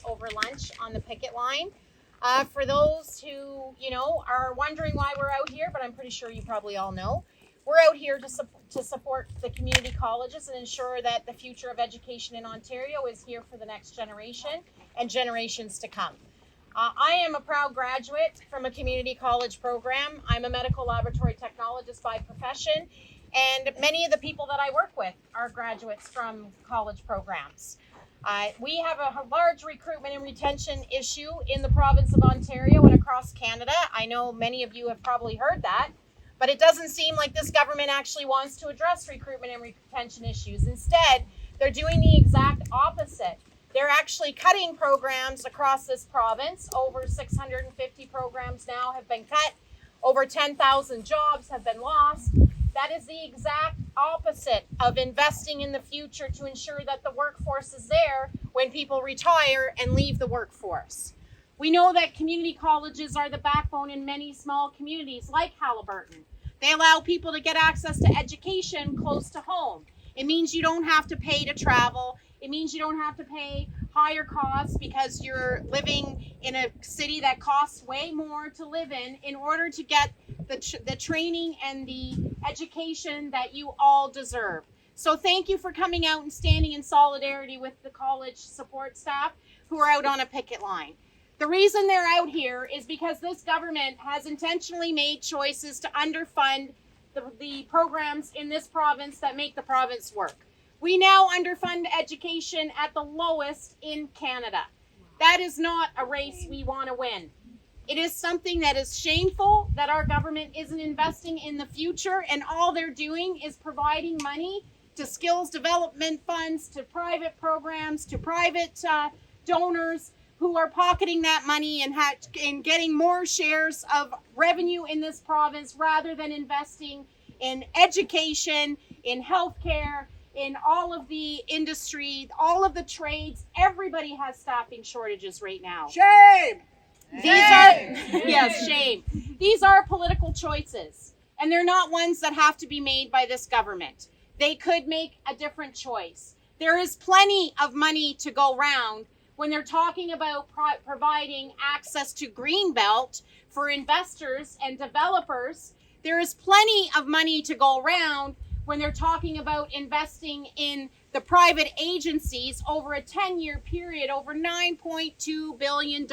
over lunch on the picket line. For those who, are wondering why we're out here, but I'm pretty sure you probably all know, we're out here to support the community colleges and ensure that the future of education in Ontario is here for the next generation and generations to come. I am a proud graduate from a community college program. I'm a medical laboratory technologist by profession, and many of the people that I work with are graduates from college programs. We have a large recruitment and retention issue in the province of Ontario and across Canada. I know many of you have probably heard that, but it doesn't seem like this government actually wants to address recruitment and retention issues. Instead, they're doing the exact opposite. They're actually cutting programs across this province. Over 650 programs now have been cut. Over 10,000 jobs have been lost. That is the exact opposite of investing in the future to ensure that the workforce is there when people retire and leave the workforce. We know that community colleges are the backbone in many small communities like Haliburton. They allow people to get access to education close to home. It means you don't have to pay to travel. It means you don't have to pay higher costs because you're living in a city that costs way more to live in order to get the training and the education that you all deserve. So thank you for coming out and standing in solidarity with the college support staff who are out on a picket line. The reason they're out here is because this government has intentionally made choices to underfund the programs in this province that make the province work. We now underfund education at the lowest in Canada. That is not a race we want to win. It is something that is shameful that our government isn't investing in the future, and all they're doing is providing money to skills development funds, to private programs, to private donors who are pocketing that money and getting more shares of revenue in this province rather than investing in education, in healthcare, in all of the industry, all of the trades. Everybody has staffing shortages right now. Shame! Yes, shame. These are political choices, and they're not ones that have to be made by this government. They could make a different choice. There is plenty of money to go round when they're talking about providing access to Greenbelt for investors and developers. There is plenty of money to go around when they're talking about investing in the private agencies. Over a 10-year period, over $9.2 billion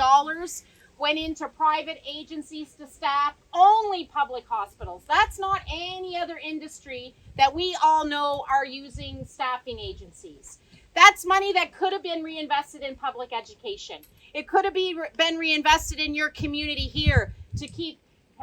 went into private agencies to staff only public hospitals. That's not any other industry that we all know are using staffing agencies. That's money that could have been reinvested in public education. It could have been reinvested in your community here to keep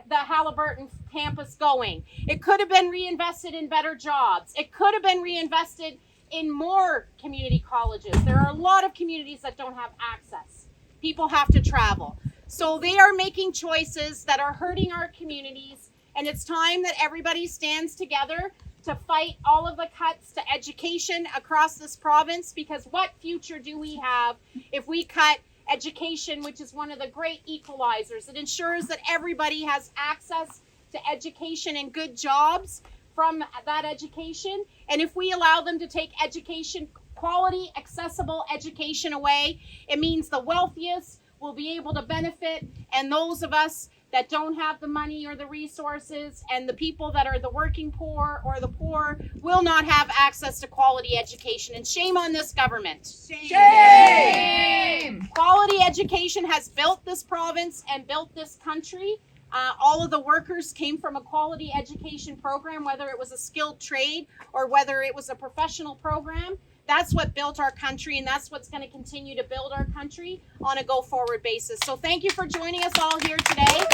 the Haliburton campus going. It could have been reinvested in better jobs. It could have been reinvested in more community colleges. There are a lot of communities that don't have access. People have to travel. So they are making choices that are hurting our communities, and it's time that everybody stands together to fight all of the cuts to education across this province, because what future do we have if we cut education, which is one of the great equalizers? It ensures that everybody has access to education and good jobs from that education. And if we allow them to take education, quality, accessible education away, it means the wealthiest will be able to benefit, and those of us that don't have the money or the resources, and the people that are the working poor or the poor, will not have access to quality education. And shame on this government. Shame! Quality education has built this province and built this country. All of the workers came from a quality education program, whether it was a skilled trade or whether it was a professional program. That's what built our country, and that's what's going to continue to build our country on a go-forward basis. So thank you for joining us all here today.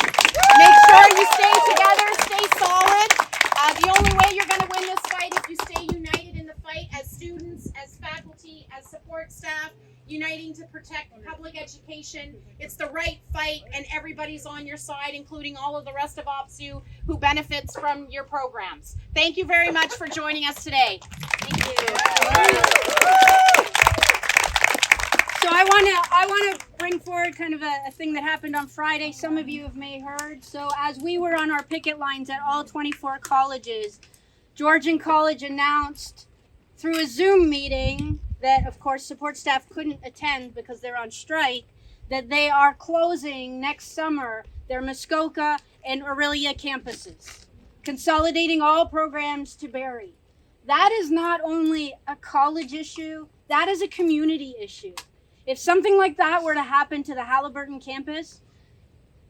Make sure you stay together, stay solid. The only way you're going to win this fight is you stay united in the fight as students, as faculty, as support staff, uniting to protect public education. It's the right fight, and everybody's on your side, including all of the rest of OPSU who benefits from your programs. Thank you very much for joining us today. Thank you. So I want to bring forward kind of a thing that happened on Friday. Some of you have may heard. So as we were on our picket lines at all 24 colleges, Georgian College announced through a Zoom meeting that, of course, support staff couldn't attend because they're on strike, that they are closing next summer their Muskoka and Orillia campuses, consolidating all programs to Barrie. That is not only a college issue, that is a community issue. If something like that were to happen to the Haliburton campus,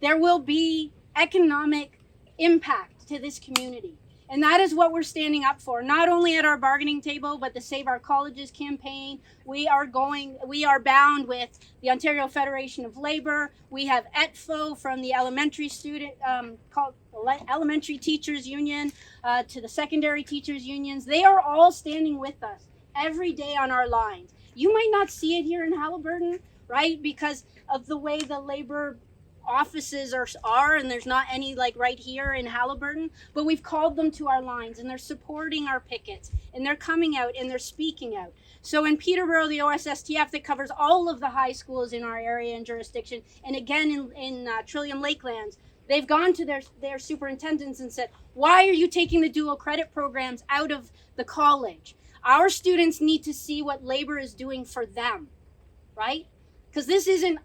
there will be economic impact to this community. And that is what we're standing up for, not only at our bargaining table, but the Save Our Colleges campaign. We are bound with the Ontario Federation of Labor. We have ETFO from the elementary elementary teachers union to the secondary teachers unions. They are all standing with us every day on our lines. You might not see it here in Haliburton, right? Because of the way the labor offices are, and there's not any like right here in Haliburton, but we've called them to our lines and they're supporting our pickets and they're coming out and they're speaking out. So in Peterborough, the OSSTF that covers all of the high schools in our area and jurisdiction, and again in Trillium Lakelands, they've gone to their superintendents and said, why are you taking the dual credit programs out of the college? Our students need to see what labor is doing for them, right? Because this isn't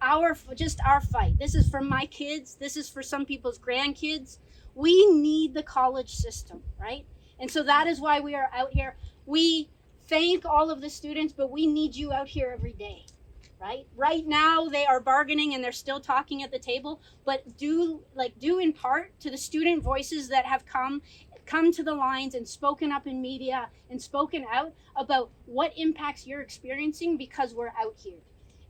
just our fight. This is for my kids. This is for some people's grandkids. We need the college system, right? And so that is why we are out here. We thank all of the students, but we need you out here every day, right? Right now they are bargaining and they're still talking at the table, but due in part to the student voices that have come to the lines and spoken up in media and spoken out about what impacts you're experiencing because we're out here.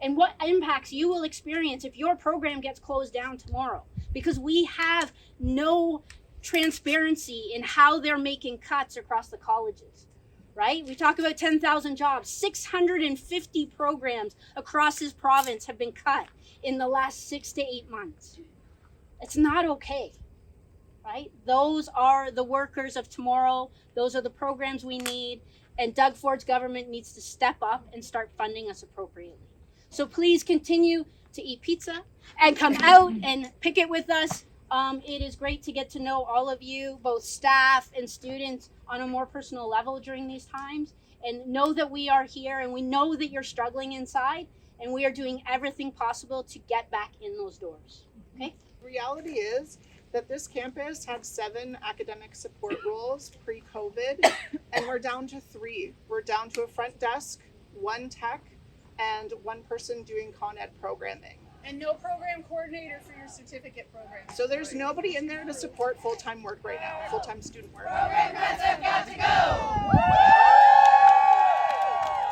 And what impacts you will experience if your program gets closed down tomorrow. Because we have no transparency in how they're making cuts across the colleges, right? We talk about 10,000 jobs. 650 programs across this province have been cut in the last 6 to 8 months. It's not okay, right? Those are the workers of tomorrow. Those are the programs we need. And Doug Ford's government needs to step up and start funding us appropriately. So please continue to eat pizza and come out and picket with us. It is great to get to know all of you, both staff and students, on a more personal level during these times. And know that we are here and we know that you're struggling inside and we are doing everything possible to get back in those doors. Okay? The reality is that this campus had 7 academic support roles pre-COVID and we're down to 3. We're down to a front desk, 1 tech, and 1 person doing Con Ed programming. And no program coordinator for your certificate program. So there's nobody in there to support full-time work right now, full-time student work. Program cuts have got to go!